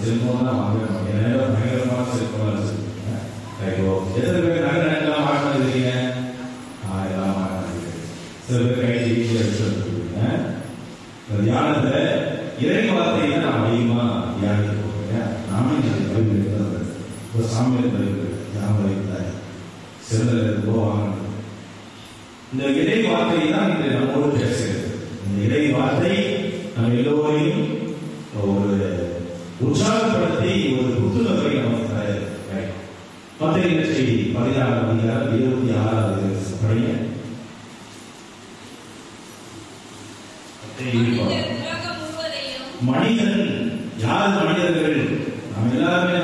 Cellphone தான் வாங்க பயங்கரமான செல்போன் வச்சிருக்கேன். எத்தனை பேர் நகை சிறந்த வாங்க. இந்த இறை வார்த்தை தான் இன்று நம்மோடு பேசுகிறது. இந்த இறை வார்த்தை நம்ம எல்லோரையும் ஒரு உற்சாகப்படுத்தி ஒரு புத்துணர்வை நமக்கு தர. மத்தேயு நற்செய்தி 16ஆம் அதிகாரம் 26வது படிங்க. மனிதன் யார்? மனிதர்கள் நாம் எல்லாருமே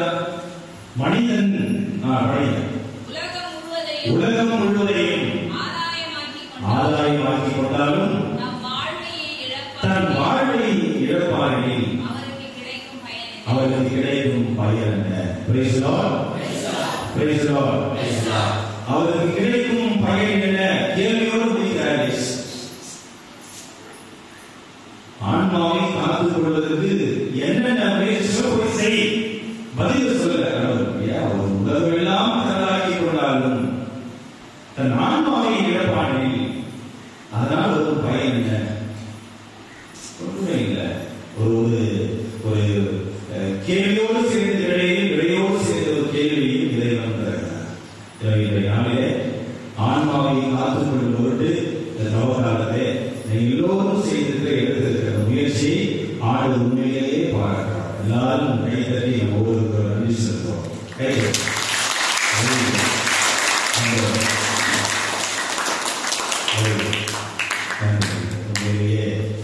மனிதன். உலகம் முழுவதையும் ஆதாயமாக்கி கொண்டாலும் தன் வாழ்வை இழப்பாரில் அவருக்கு கிடைக்கும் பயன் என்ன? Praise the Lord. Praise the Lord. அவருக்கு கிடைக்கும் பயன் என்ன? கேள்வியோடு முடிக்கிறார். ஆன்மாவை காத்துக் கொள்வதற்கு என்னென்ன முயற்சிகளோ செய், பதில் சொல்லுகிறார். அவர் உலகமெல்லாம் தயாராக்கி கொண்டாலும் தன் ஆன்மாவை இழப்பானில் அதனால் ஒரு பயன் இல்லை, ஒன்றுமே இல்லை. ஒரு ஒரு கேள்வியோடு சேர்ந்த விடையோடு சேர்ந்த ஒரு கேள்வியையும் இறைவன் தருகிறார். இன்றைய நாளிலே ஆன்மாவை காத்துக் கொள்ளும் பொருட்டு இந்த நவகாலத்தை எல்லோரும் செய்திருக்கிற எடுத்திருக்கிற முயற்சி ஆண்டு உண்மையிலேயே பாராட்டுறார். எல்லாரும் கைத்தட்டி நம்ம ஒவ்வொருத்தரும் நன்றி செலுத்துவோம்.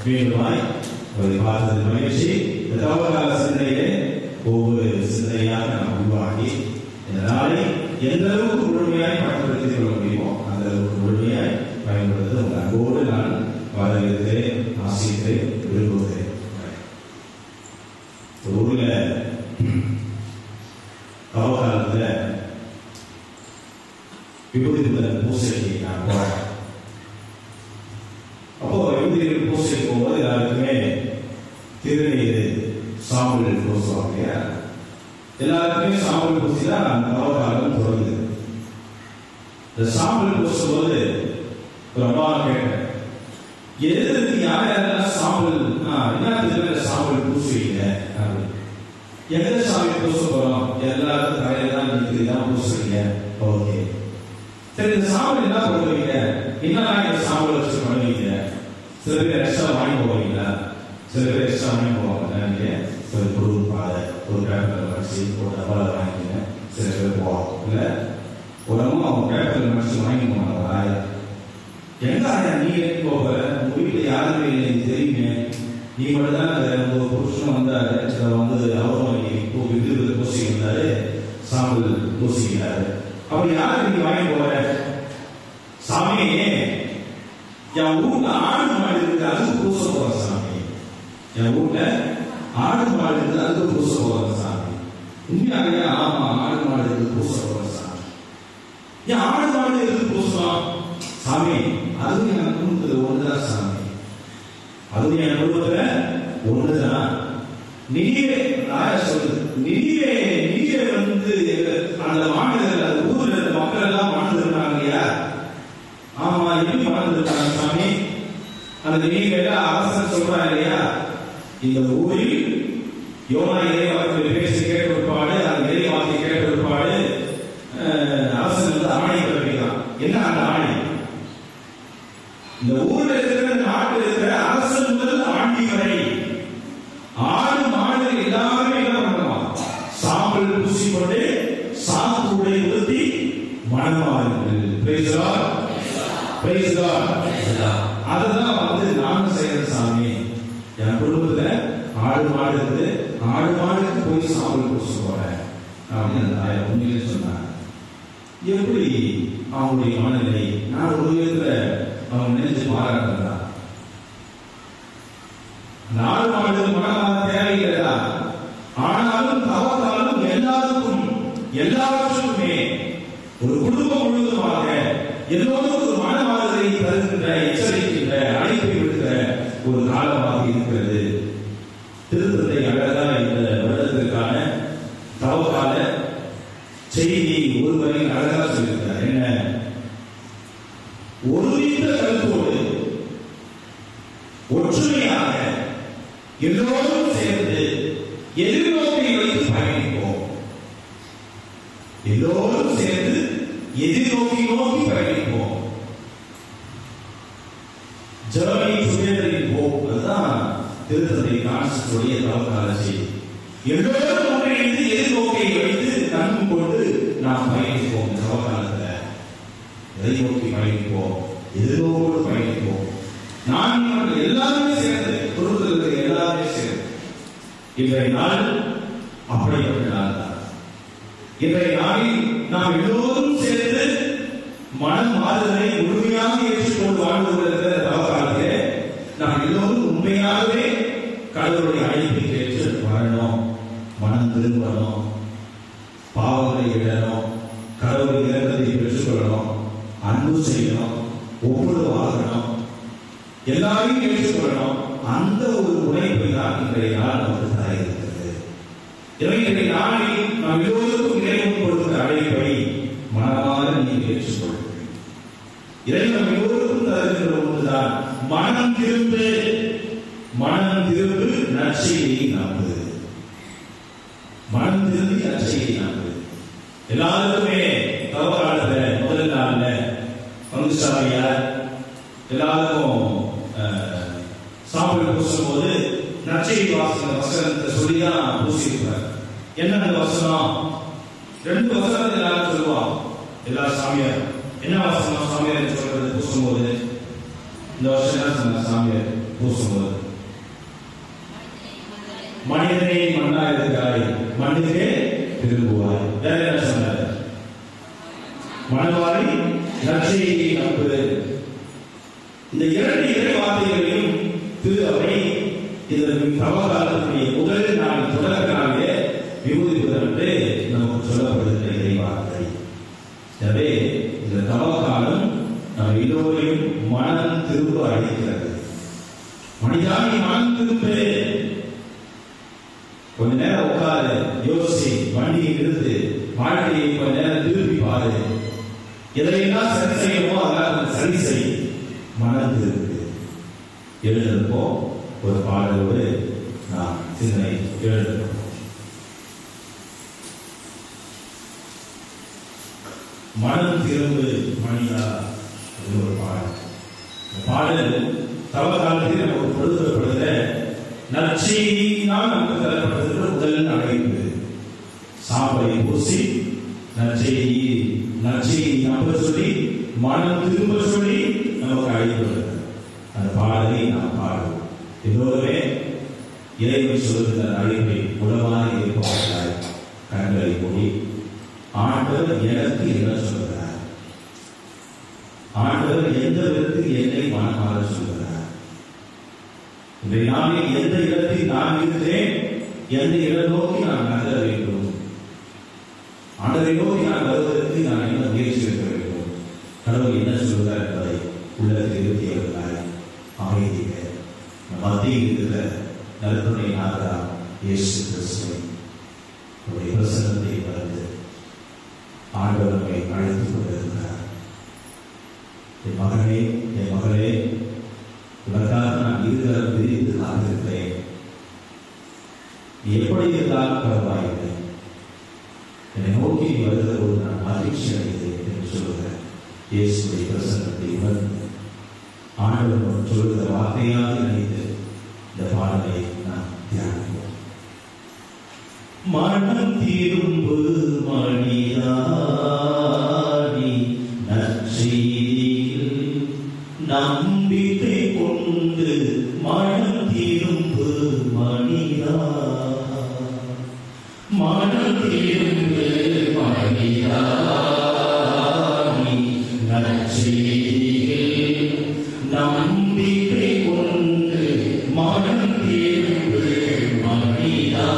மீண்டுமாய் ஒரு பார்த்தது மகிழ்ச்சி. தவறான சிந்தனையிலே ஒவ்வொரு சிந்தனையாக நாம் உருவாக்கி இந்த நாளை எந்த அளவுக்கு முழுமையாய் பயன்படுத்திக் கொள்ள முடியுமோ அந்த அளவுக்கு முழுமையாய் பயன்படுத்த உங்கள் அன்போடு நான் வரவேற்கிறேன், ஆசிக்கிறேன், விரும்புகிறேன். ஊர்ல தவகாலத்துல விபூதி பூசைக்கு நான் போறேன். அப்போ விபூதி பூசைக்கு போகும்போது எல்லாருக்குமே திருநீர் சாம்பல் பூசுவாங்க. எல்லாருக்குமே சாம்பல் பூசி தான் அந்த நவகாலம் தொடங்குது. இந்த சாம்பல் பூசும்போது ஒரு அம்மா கேட்டேன், எதுக்கு யார் யாரெல்லாம் சாம்பல் என்ன சாம்பல் பூசுவீங்க? எந்த சாமி பூச போறோம்? எல்லாரும் தலையில தான் நிற்கிறது தான் பூசுவீங்க. ஓகே, சரி, இந்த சாம்பல் என்ன பண்ணுவீங்க? என்னதான் இந்த சாம்பல் வச்சு பண்ணுவீங்க? சில பேர் எக்ஸ்ட்ரா வாங்கி போவீங்களா? சில பேர் எக்ஸ்ட்ரா வாங்கி போவாங்க. நீங்க ஒரு குழு பாதை ஒரு பேப்பர்ல வச்சு ஒரு டப்பால வாங்கிங்க. சில பேர் போவோம் இல்ல உடம்பும் அவங்க பேப்பர்ல வச்சு வாங்கி போனாங்க. எங்க ஆயா நீ ஏன் போக? உங்க வீட்டுல யாருமே இல்லை, தெரியுமே, நீ மட்டும் தான் உங்க புருஷன் வந்தாரு, வந்து அவரும் விபூதி பூசி வந்தாரு, சாம்பல் பூசிக்கிறாரு. அப்ப யாரு நீங்க வாங்கி போற? சாமி, என் வீட்டுல ஆடு மாடு இருக்கு, அதுக்கு பூச போற சாமி. என் வீட்டுல ஆடு மாடு இருக்கு, அதுக்கு பூச போற சாமி. உண்மையாகவே ஆமா, ஆடு மாடு இருக்கு, பூச போற சாமி. என் ஆடு மாடு இருக்கு பூசலாம் சாமி, அதுவும் என் குடும்பத்துல ஒண்ணுதான் சாமி, அதுவும் என் குடும்பத்துல ஒண்ணுதான். நிதியே சொல்லுது, நிதியே வந்து அந்த மாநிலத்தில் அந்த ஊர்ல இருந்த மக்கள் எல்லாம் வாழ்ந்துருக்காங்க இல்லையா? ஆமா, எப்படி வாழ்ந்துருக்காங்க சாமி? அந்த நிதியில அரசன் சொல்றாங்க இல்லையா, இந்த ஊரில் யோனா இறைவாக்கு பேசி கேட்ட பிற்பாடு, அந்த இறைவாக்கை கேட்ட பிற்பாடு அரசன் வந்து ஆணை பிறப்பிக்கிறான். என்ன அந்த ஆணை? இந்த ஊர்ல இருக்கிற நாட்டில் இருக்கிற அரசன் முதல் ஆண்டி வரை ஆடு மாடு எல்லாருமே என்ன பண்ணுவான்? சாம்பல் பூசிக்கொண்டு சாக்கு உடை உடுத்தி மணமாறுங்கள். Praise the Lord. Praise the Lord. அதுதான் வந்து நானும் செய்யற சாமி. என் குடும்பத்துல ஆடு மாடு இருக்குது, ஆடு மாடுக்கு போய் சாம்பல் பூச போறேன் அப்படின்னு உண்மையிலே சொன்னாங்க. எப்படி அவங்களுடைய மனநிலை? நான் ஒரு விதத்துல அவங்க நினைச்சு பாராட்டுறதா? நாடு மாடு மனமாக தேவையில்லைதா? ஆனாலும் தவத்தாலும் எல்லாவற்றுக்குமே ஒரு குடும்பம் முழுவதுமாக எல்லோரும் ஒரு மனமாறுதலை தருகின்ற, எச்சரிக்கின்ற, அழைப்பை விடுகிற ஒரு காலமாக இருக்கிறது. திருத்தத்தை அழகா இந்த வருடத்திற்கான தவக்கால செய்தி ஒருவரை அழகா சொல்லியிருக்கிறார். என்ன? ஒருமித்த கருத்தோடு ஒற்றுமையாக எல்லோரும் சேர்ந்து எதிர்நோக்கை வைத்து பயணிப்போம். எல்லோரும் சேர்ந்து எதிர்நோக்கி நோக்கி பயணிப்போம். ஜெர்மனி டுகெதர் போம். அதுதான் திருத்தந்தை பிரான்சிஸுடைய தவக்கால செய்தி. எல்லோரும் ஒன்றிணைந்து எதிர்நோக்கை வைத்து நன்கு கொண்டு நாம் பயணிப்போம். தவக்காலத்துல எதை நோக்கி பயணிப்போம்? எதிர்நோக்கோடு பயணிப்போம். நான் எல்லாருமே சேர்ந்து பொருட்கள் எல்லாருமே சேர்ந்து இன்றைய நாள் அப்படிப்பட்ட நாள் தான். இன்றைய நாளில் நாம் எல்லோரும் சேர்ந்து மனம் மாறுதலை முழுமையாக ஏற்றுக்கொண்டு வாழ்ந்து கொண்டிருக்கிற தவக்காலத்திலே நாம் எல்லோரும் உண்மையாகவே கடவுளுடைய அழைப்பை கேட்டு வரணும், மனம் திரும்பணும், பாவங்களை விடணும், கடவுளின் இரக்கத்தை பெற்றுக்கொள்ளணும், அன்பு செய்யணும், ஒவ்வொரு வாழணும், எல்லாரையும் ஏற்றுக்கொள்ளணும். அந்த ஒரு உழைப்பை தான் இன்றைய நாள் நமக்கு தர இருக்கிறது. இன்றைய நாளில் நாம் எல்லோருக்கும் இறைவன் கொடுக்கிற அழைப்பை மனமாற நீங்கள் ஏற்றுக்கொள்ளுங்கள். இறைவன் எல்லோருக்கும் தருகின்ற ஒன்றுதான் மனம் திரும்பு, மனம் திரும்பு, நற்செய்தியை நம்பு. மனம் திரும்பி நற்செய்தியை நம்பு. எல்லாருக்குமே தவக்காலத்துல முதல் நாள்ல பங்குசாமியார் எல்லாருக்கும் சாம்பல் பூசும் போது நற்செய்தி வசனத்தை சொல்லிதான் பூசியிருக்கிறார். என்ன அந்த வசனம்? 2 வசனத்தை எல்லாரும் சொல்லுவான். எல்லா சாமியார் என்ன வசனம் சாமியார் சொல்றது பூசும் போது? இந்த வருஷம் என்ன சொன்ன சாமியார் பூசும் போது? மனிதனை மண்ணா இருக்கிறாய், மண்ணுக்கே திரும்புவாய். வேற என்ன சொன்னார்? மனவாரி நற்செய்தியை நம்பு. இந்த 2 இறை வார்த்தைகளையும் திரு அவை இதற்கு தவக்காலத்துடைய முதல் நாள் தொடக்க நாளிலே விபூதிப்பது என்று நமக்கு சொல்லப்படுகிற இறை வார்த்தை. எனவே இந்த தவக்காலம் நாம் எல்லோரையும் மனம் திரும்ப அழைக்கிறது. மனிதானி மனம் திரும்ப, கொஞ்ச நேரம் உட்காரு, யோசி, வண்டியை நிறுத்து, வாழ்க்கையை கொஞ்ச நேரம் திருப்பி பாரு, எதையெல்லாம் சரி செய்யணுமோ அதெல்லாம் சரி செய், மனம் திரும்ப. எழுந்திருப்போம். ஒரு பாடலோடு நாம் சிந்தனை எழுந்திருப்போம். மனம் திரும்பு மனிதா அது ஒரு பாடல். பாடல் தவக்காலத்தில் நமக்கு கொடுக்கப்படுகிற நற்செய்தியினால் நமக்கு தரப்படுகிற முதல் அழைப்பு. சாம்பலை பூசி நற்செய்தி நம்ப சொல்லி மனம் திரும்ப சொல்லி நமக்கு அழைப்பு. அந்த பாடலை நாம் பாடுவோம். எல்லோருமே இறைவன் சொல்லுகிற அழைப்பை உளமாக இருப்பவர்களாய் கண்களை மூடி ஆண்டவர் எனக்கு என்ன சொல்கிறார், ஆண்டவர் எந்த விதத்தில் என்னை மனமாற சொல்கிறார், இன்றைய நாளில் எந்த இடத்தில் நான் இருக்கிறேன், எந்த இடம் நோக்கி நான் நகர வேண்டும், ஆண்டவரை நோக்கி நான் வருவதற்கு நான் என்ன முயற்சி எடுக்க வேண்டும், கடவுள் என்ன சொல்கிறார் என்பதை உள்ளத்தில் இருத்தியவர்களாய் அமைதிக்க மத்தியில் இருக்கிற நல்கருணை நாதரா இயேசு கிறிஸ்துவை பிரசன்னத்தை வளர்ந்து ஆண்டவர் நம்மை அழைத்துக் கொண்டிருக்கிறார். என் மகனே, என் மகளே, உனக்காக நான் இருதரம் விரித்து காத்திருக்கிறேன். நீ எப்படி இருந்தாலும் பரவாயில்லை, என்னை நோக்கி நீ வருகிற போது நான் மகிழ்ச்சி அடைகிறேன் என்று சொல்லுகிற இயேசுவை பிரசன்னத்தை உணர்ந்து ஆண்டவர் சொல்லுகிற வார்த்தையாக நினைத்து இந்த பாடலை நாம் தியானிப்போம். மனம் திரும்பு மனிதா, நீ நற்செய்தியில் நம்பிக்கை கொண்டு மனம் திரும்பு மனிதா, மனம் திரும்பு மனிதா, நீ நற்செய்தியில் நம்பிக்கை கொண்டு மனம் திரும்பு மனிதா,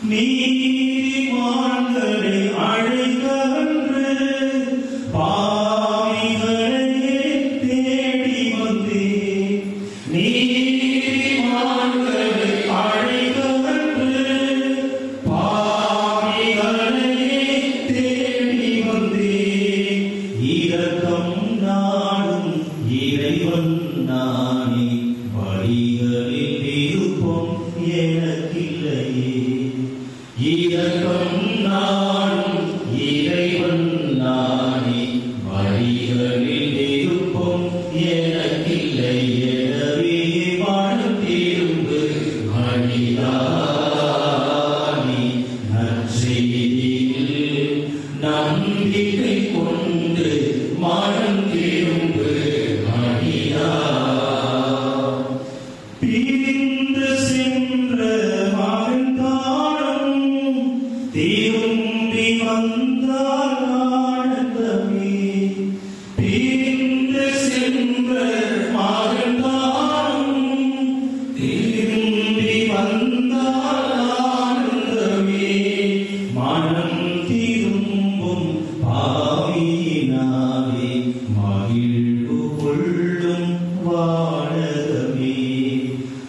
நீதிமான்களை அழைக்கவென்று பாவிகளையே தேடி வந்தேன், நீதிமான்களை அழைக்கவென்று பாவிகளையே தேடி வந்தேன், நானே வழிகளில் இருப்போம் எனக்கில்லை எனவே மனம் திரும்பு மனிதானே நற்செய்தியில் நம்பிக்கை கொண்டு மனம் திரும்பு மனிதா பிரிந்து சென்ற மகன் காணும் திரும்பி வந்தார் ஆனந்தமே பிரிந்து சென்ற மகன் காணும் திரும்பி வந்தார் ஆனந்தமே மனம் திரும்பும் பாவியினாலே மகிழ்வு கொள்ளும் வானகமே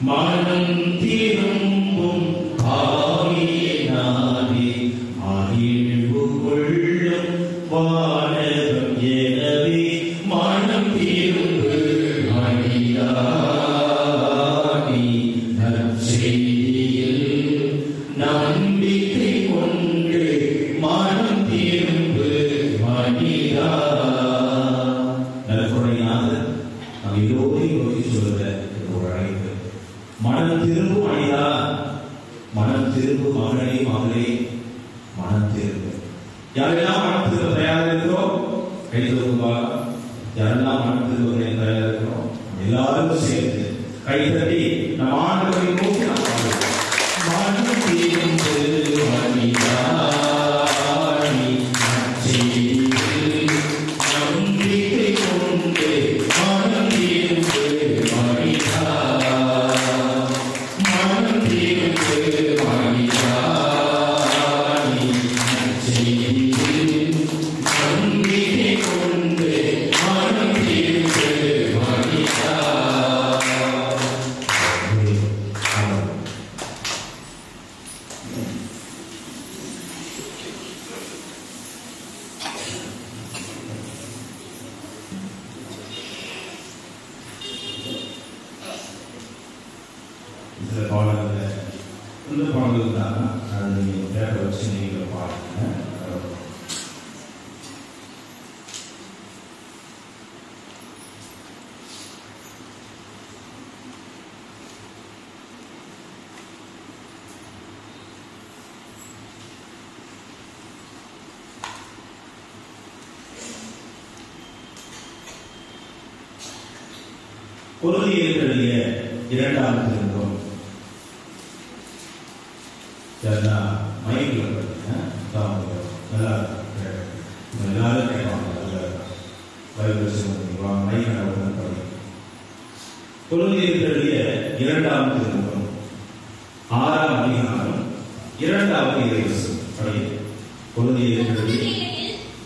மனம் திரும்பும் பாவியினாலே மகிழ்வு கொள்ளும் வானகம் எனவே மனம் திரும்பு மனிதானே நற்செய்தியில் நம்பிக்கை கொண்டு மனம் திரும்பு மனிதா. நற்கருணையாக நாம் எல்லோரையும் நோக்கி சொல்லுகிற ஒரு அழைப்பு, மனம் திரும்பு மனிதா, மனம் திரும்பு மகனே மகளே, மனம் திரும்பு. யாரெல்லாம் மனம் திரும்ப தயாராக இருக்கிறோம் கை தூக்குவா. யாரெல்லாம் மனம் திரும்ப தயாராக இருக்கிறோம் எல்லாரும் சேர்ந்து கை தட்டி நம் ஆண்டவரை நோக்கி நாம் பாடுவோம். மனம் திரும்பு மனிதானே நற்செய்தியில் நம்பிக்கை கொண்டு மனம் திரும்பு மனிதா மனம் திரும்பு மனிதானே நற்செய்தியில் நம்பிக்கை கொண்டு மனம் திரும்பு மனிதா. இந்த பாடல்கள் இந்த பாடல்கள் தான் அது நீங்கள் பேப்பர் வச்சு நீங்கள் பாடுங்க. கொரிந்தியர்களுடைய 2ஆம் திருமுகம் மைக்கில் நல்லா எல்லாரும் கேட்பாங்க. கொரிந்தியர்களுடைய 2ஆம் திருமுகம் 6ஆம் அதிகாரம் 2வது இறைவசனம் படி. கொரிந்தியர்களுடைய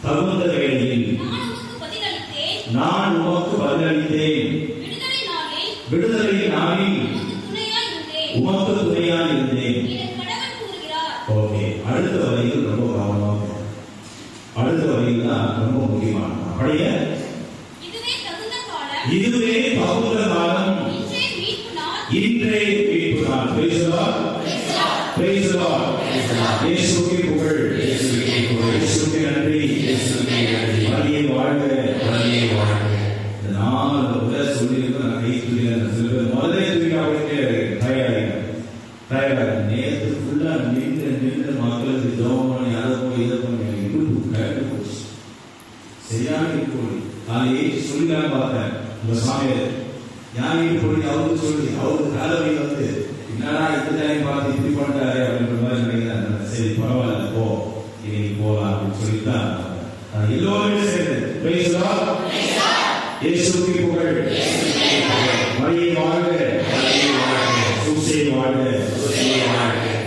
தகுந்த வேளையில் நான் உமக்கு பதிலளித்தேன், விடுதலை நாளில் உமக்கு துணையாக இருந்தேன். ஓகே, அடுத்த வரியில் ரொம்ப கவனமாக, அடுத்த வரியில் தான் ரொம்ப முக்கியமான அப்படியே இதுவே தகுந்த காலம், இன்றே மீட்பு நாள். Praise the Lord, praise the Lord. இயேசுவுக்கே புகழ், இயேசுவுக்கே நன்றி, வழியே வாழ்க, வழியே வாழ்க. நான் சொல்லியிருக்கேன், கை சொல்லியிருக்கேன், முதலே தயாராக நேற்று ஃபுல்லா நின்று மக்களுக்கு ஜோம் பண்ணி அதை போய் இதை பண்ணி இடுப்பு கேட்டு போச்சு. சரியான இடுப்பு காலையே சொல்லிதான் பார்த்தேன். உங்க சாமியார் ஞானி போய் அவருக்கு சொல்லி அவருக்கு தலைமை வந்து என்னடா இந்த டைம் பார்த்து இப்படி பண்ணிட்டாரு அப்படின்ற மாதிரி நினைக்கிறேன். சரி பரவாயில்ல, போ இன்னைக்கு போகலாம் அப்படின்னு சொல்லித்தான் எல்லோருமே சேர்ந்து பிரைஸ் தி லார்ட், இயேசுவுக்கே புகழ், வழியே வாழ்க, சுசே வாழ்க.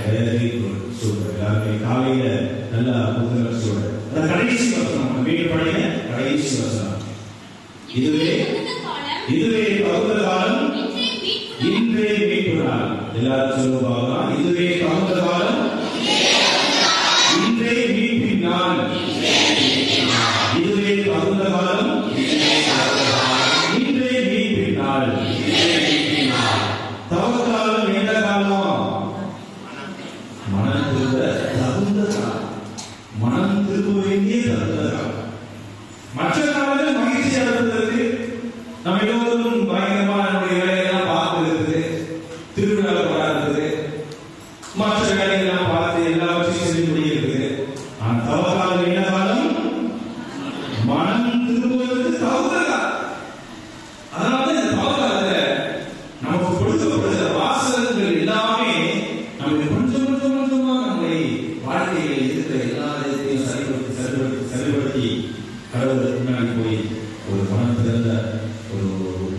Very good, super. எல்லாருமே காலையில நல்லா புத்துணர்ச்சியோட அந்த கடைசி வசனம் வீடு படிங்க. கடைசி வசனம் இதுவே தகுந்த காலம், இன்றே மீட்பு நாள். எல்லாரும் சொல்லுவாங்க, இதுவே தகுந்த காலம், இன்றே மீட்பின் நாள். இதுவே தகுந்த காலம், இன்றே மீட்பின் நாள். தவக்காலம் எந்த காலம்? மனம் திரும்ப தகுந்த காலம், மனம் திரும்ப வேண்டிய தகுந்த காலம். கடவுளுக்கு முன்னாடி போய் ஒரு மனம் திறந்த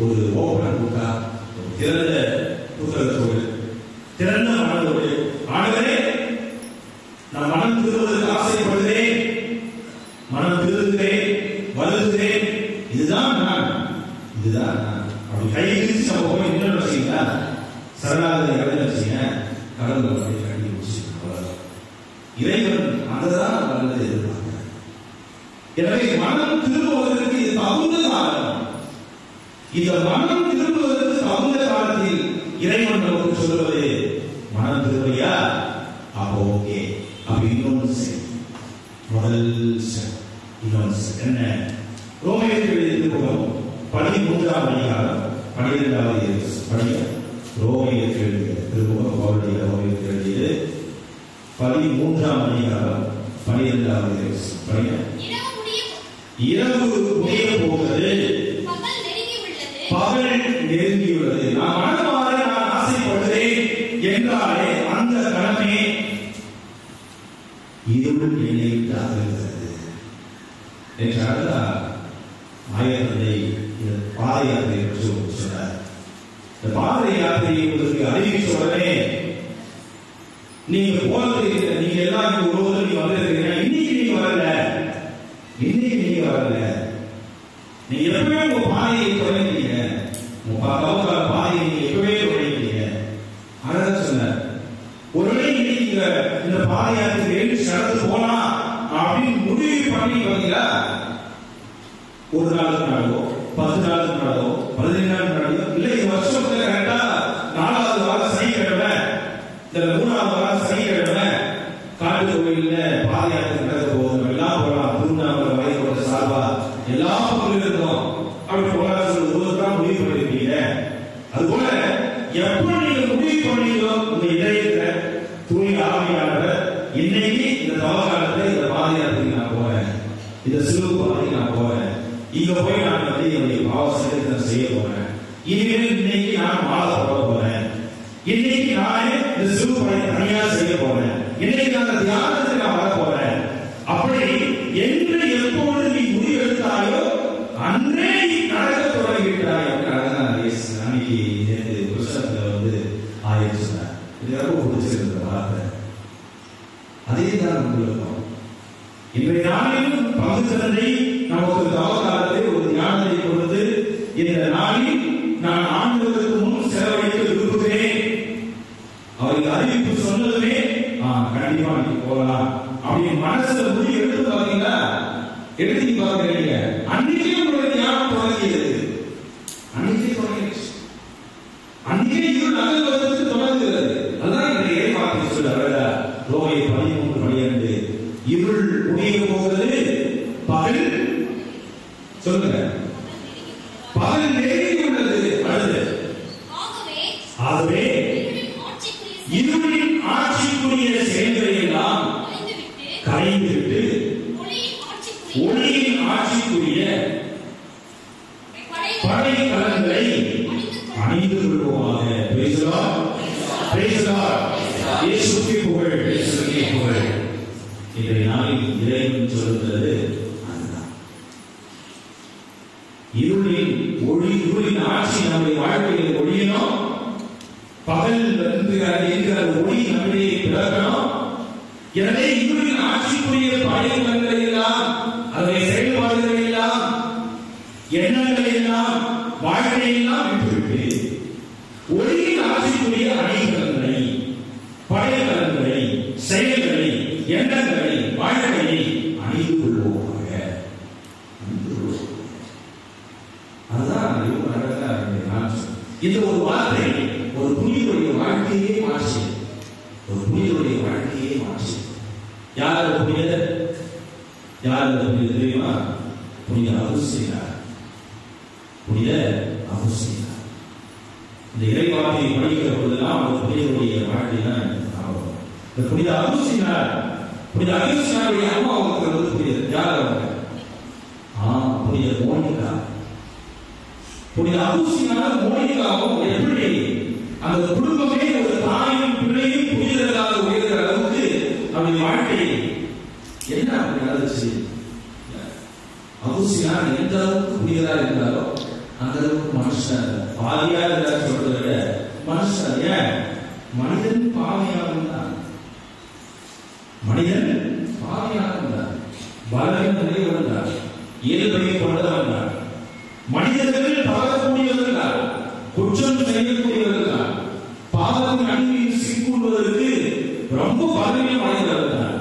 ஒரு ஓபன் புக்கா, திறந்த புத்தகத்தோடு, திறந்த மனதோடு, ஆண்டவரே நான் மனம் திருவதற்கு ஆசைப்படுகிறேன், மனம் திருந்துகிறேன், வருகிறேன், இதுதான் நான், இதுதான் நான். அப்படி கையை விரிச்சு நம்ம போய் என்ன செய்யுங்க, சரணாகதி கடவுள் செய்ய கடவுள் கட்டி முடிச்சு இறைவன் அங்கதான் நல்லது எதிர்பார்க்க. எனவே மனம் திரும்புவதற்கு இது தகுந்த காலம். இந்த மனம் திரும்புவதற்கு தகுந்த காலத்தில் இறைவன் நமக்கு சொல்லுவது மனம் திரும்பியா, அப்போ ஓகே. அப்ப இன்னொன்று முதல் இன்னொன்று என்ன? ரோமையருக்கு எழுதிய திருமுகம் 13ஆம் அதிகாரம் 12வது படிய ரோமையருக்கு எழுதிய திருமுகம் பவுலுடைய ரோமையருக்கு எழுதியது 13ஆம் அதிகாரம் 12வது படிய. இரவு முடிய போகிறது, பகல் நெருங்கியுள்ளது. நான் மனமாற நான் ஆசைப்படுகிறேன் என்றாலே அந்த கடமே இருள் நினைத்து அகல்கிறது என்றால் ஆயத்தை பாத யாத்திரை பற்றி சொன்னார். இந்த பாத யாத்திரையை உங்களுக்கு அறிவிச்ச உடனே நீங்க போறது, நீங்க எல்லாம் ஒருவரும் நீங்க வந்திருக்கீங்க. இன்னைக்கு நீங்க வரல, இன்னைக்கு நீங்க வரல, நீங்க எப்பவுமே உங்க பாதையை தொடங்கிட்டீங்க, உங்க பாதையை நீங்க எப்பவே தொடங்கிட்டீங்க. அழகா சொன்னார். ஒருவேளை இன்னைக்கு இந்த பாத யாத்திரை நடந்து போனா அப்படின்னு முடிவு பண்ணி வந்தீங்களா, ஒரு நாளுக்கு நாளோ 10 நாளுக்கு நாளோ 15 நாளுக்கு நாளோ இல்ல, இந்த வருஷத்துல கரெக்டா 4வது வாரம் சனிக்கிழமை, இந்த 3வது வாரம் சனிக்கிழமை காட்டு கோயில்ல பாத யாத்திரை நடக்க போகுது, எல்லாம் போகலாம், திருவண்ணாமலை வயலோட சார்பா எல்லா பகுதியிலும் இருக்கும். அப்படி போகலாம் முடிவு பண்ணிருக்கீங்க. அதுபோல எப்ப நீங்க முடிவு பண்ணீங்களோ உங்க இதயத்துல தூய ஆவியானவர் இன்னைக்கு இந்த தவகாலத்துல இந்த பாத யாத்திரைக்கு நான் போறேன், இந்த சிலுவை பாதைக்கு நான் போறேன், இங்க போய் நான் வந்து என்னுடைய பாவசத்தை செய்ய போறேன், இனிமேல் இன்னைக்கு நான் மாலை போட போறேன், இன்னைக்கு நானே இந்த சிலுவை தனியா செய்ய போறேன், இன்னைக்கு அந்த தியானத்துக்கு நான் வர போறேன். அப்படி என்று எப்பொழுது நீ முடிவு எடுத்தாயோ அன்றே நீ நடக்க தொடங்கிவிட்டாய். அன்னைக்கு நேற்று புருஷத்துல வந்து ஆயிரம் சொன்னார். இது ரொம்ப பிடிச்சிருந்த வார்த்தை. அதே தான் உங்களுக்கு இன்றைய நாளிலும் பங்கு தந்தை நமக்கு தவக்காலத்தை ஒரு ஞானத்தை கொடுத்து இந்த நாளில் நான் ஆண்டுகளுக்கு முன் செலவழிக்க விரும்புகிறேன். அவருக்கு அறிவிப்பு சொன்னதுமே கண்டிப்பா நீங்க போகலாம் அப்படின்னு மனசுல முடிவு எடுத்து பாத்தீங்களா, எடுத்து பாக்குறீங்க. அன்னைக்கே உங்களுடைய ஞானம் தொடங்கியது, அன்னைக்கே தொடங்கிடுச்சு, அன்னைக்கே இது நகல் வருவதற்கு தொடங்குகிறது. அதுதான் இந்த வார்த்தை சொல்ல ரோமை 13:12 இருள் முடிய போகிறது, பகல் சொல்லுங்க, பகல் நெருங்கி உள்ளது. அடுத்து ஆகவே இருளின் ஆட்சிக்குரிய செயல்களை எல்லாம் களைந்துவிட்டு ஒளியின் ஆட்சிக்குரிய படை கலங்களை அணிந்து கொள்வோமாக. இயேசுவுக்கே புகழ், இயேசுவுக்கே புகழ். இன்றைய நாளில் இறைவன் சொல்லுகிறது அதுதான். இருளின் ஆட்சி நம்முடைய வாழ்க்கையில் ஒழியணும், பகல் இருக்கிற ஒளி நம்முடைய பிறக்கணும். எனவே இருளின் ஆட்சிக்குரிய படைகளை எல்லாம், அதை செயல்பாடுகளை எல்லாம், எண்ணங்களை எல்லாம், வாழ்க்கையை எல்லாம் விட்டுவிட்டு ஒளியின் ஆட்சிக்குரிய அணிகலன்களை, படைகலன்களை, செயல்களை, எண்ணங்களை, வாழ்க்கையை அணிந்து கொள்வோமாக. அதுதான் இந்த ஒரு வார்த்தை ஒரு புனிதருடைய வாழ்க்கையே மாற்றி, ஒரு புனிதருடைய வாழ்க்கையே மாற்றி. யார் அந்த புனிதர்? யார் அந்த புனிதர் தெரியுமா? புனித அகுஸ்தீனார். புனித அகுஸ்தீனார். இந்த இறைவார்த்தையை படிக்கிற பொழுதுதான் அவர் புனிதருடைய வாழ்க்கை தான் ஆகும். இந்த புனித அகுஸ்தீனார், புனித அகுஸ்தீனாருடைய அம்மா அவங்களுக்கு புனிதர். யார் அவங்க? புனித மோனிகா. புனித அகுஸ்தீனார் மோனிகாவும் எப்படி அந்த குடும்பமே ஒரு தாயும் பிள்ளையும் புனிதர்களாக உயர்கிற அளவுக்கு அவருடைய வாழ்க்கை என்ன அப்படி நடந்துச்சு? அவுசியார் எந்த அளவுக்கு புரியதா இருந்தாரோ அந்த அளவுக்கு மனுஷன் பாதியா இருந்தார் சொல்றதை விட மனுஷன். ஏன்? மனிதன் பாவியாக இருந்தான். மனிதன் பாவியாக இருந்தார். பலவீனத்தை இருந்தார். இயல்பை கொண்டவர்கள். மனிதர்கள் பழகக்கூடியவர்கள், குற்றம் செய்யக்கூடியவர்கள், பாவத்தின் அடிமையில் சிக்குவதற்கு ரொம்ப பலவீனம் அடைந்தவர்கள்.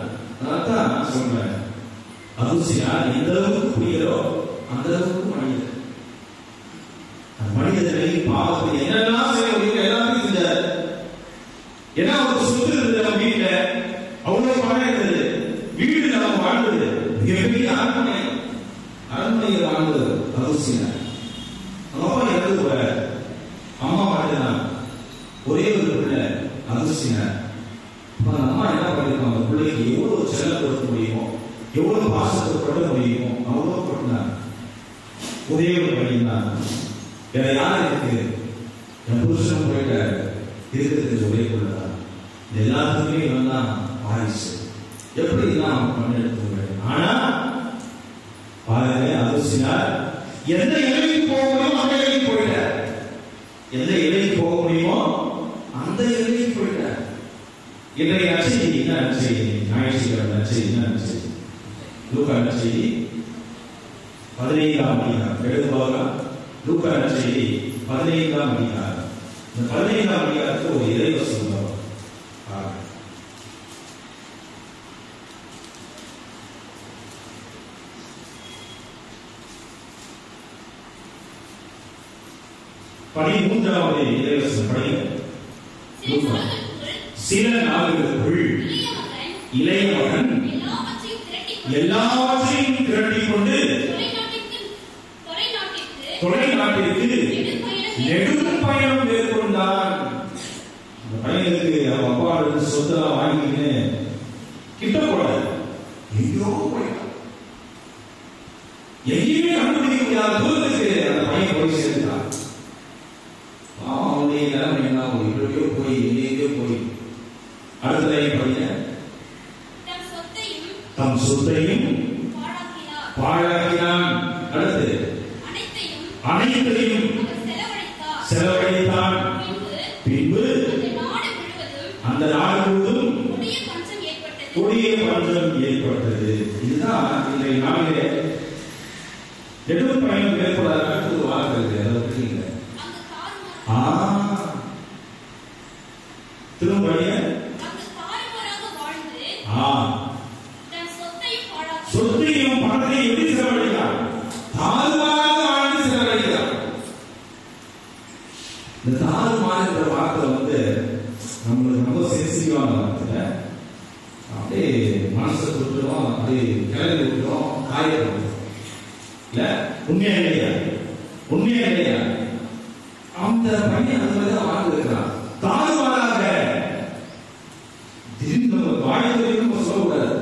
அதான் நான் சொல்றேன், அவுசியார் எந்த அளவுக்கு புரியதோ அந்த அளவுக்கு மனிதன். மனிதர்களை பாவத்தை என்னெல்லாம் செய்ய முடியும் எல்லாத்தையும் செஞ்சார். ஏன்னா ஒரு சொத்து இருந்தது நம்ம வீட்டுல, அவ்வளவு பணம் இருந்தது, வீடு நம்ம வாழ்ந்தது மிகப்பெரிய அரண்மனையில் வாழ்ந்தது அவுசியார். அப்பா இறந்து போற அம்மா மட்டும்தான், ஒரே ஒரு பிள்ளை அவுசியார். அம்மா என்ன பண்ணிருக்காங்க, பிள்ளைக்கு எவ்வளவு செல்லம் கொடுக்க முடியுமோ, எவ்வளவு பாசத்தை கொட முடியுமோ அவ்வளவு கொண்டாங்க. ஒரே ஒரு பையன் தான், வேற யாரும் இருக்கு, என் புருஷன் போயிட்டாரு, இருக்கிறதுக்கு ஒரே கொள்ளதான். எல்லாத்துக்குமே இவன் தான் வாரிசு. எப்படி தான் பண்ணெடுத்து. ஆனா பாருங்க, அவுசியார் எந்த எல்லைக்கு போக முடியுமோ அந்த எல்லைக்கு போயிட்டார். எந்த எல்லைக்கு போக முடியுமோ அந்த எல்லைக்கு போயிட்டார். இன்றைய நற்செய்தி என்ன நற்செய்தி? ஞாயிற்றுக்கிழமை நற்செய்தி என்ன நற்செய்தி? லூக்கா நற்செய்தி 15ஆம் அதிகாரம் எழுதுவாங்க. லூக்கா நற்செய்தி 15ஆம் அதிகாரம். இந்த 15ஆம் அதிகாரத்துக்கு ஒரு இறைவசனம் வரும். பதிமூன்றாவது இறைவசனம் படிங்க. சில நாளுக்குள் இளைய மகன் எல்லாவற்றையும் திரட்டிக் கொண்டு தொலைநாட்டிற்கு நெடும் பயணம் மேற்கொண்டான். அந்த பையனுக்கு அவன் அப்பா சொத்தெல்லாம் வாங்கிட்டு கிட்ட போடாது, எங்கேயோ போயிட்டான். எங்கேயுமே கண்டுபிடிக்க முடியாத தூரத்துக்கு அந்த பையன் போய் சேர்ந்தான். அவனுடைய நிலைமை என்ன, இப்படியோ போய் எங்கேயோ போய் அடுத்த படிங்க. தம் சொத்தையும் பாழாக்கினான். அடுத்து அனைத்தையும் செலவழித்தான். பின்பு அந்த நாடு முழுவதும் கொடிய பஞ்சம் ஏற்பட்டது. இதுதான் இன்றைய நாளிலே நெடும் பயணம் மேற்கொள்ளாத ஒரு வார்த்தை இருக்கு. அதை பற்றி திரும்ப சொத்தையும் பணத்தையும் எப்படி செலவழிக்கிறான்? தாறுமாறாக வாழ்ந்து செலவழிக்கிறான். இந்த தாறுமாறுன்ற வார்த்தை வந்து நம்மளுக்கு ரொம்ப சென்சிட்டிவான வார்த்தை. அப்படியே மனசை விட்டுருவோம், அப்படியே கிளம்பி விட்டுருவோம், காயப்படுத்தும். இல்ல உண்மையா இல்லையா? உண்மையா இல்லையா? அந்த பையன் அந்த மாதிரி தான் வாழ்ந்து இருக்கிறான். தாறுமாறாக திடீர்னு வாழ்ந்து சொல்லக்கூடாது.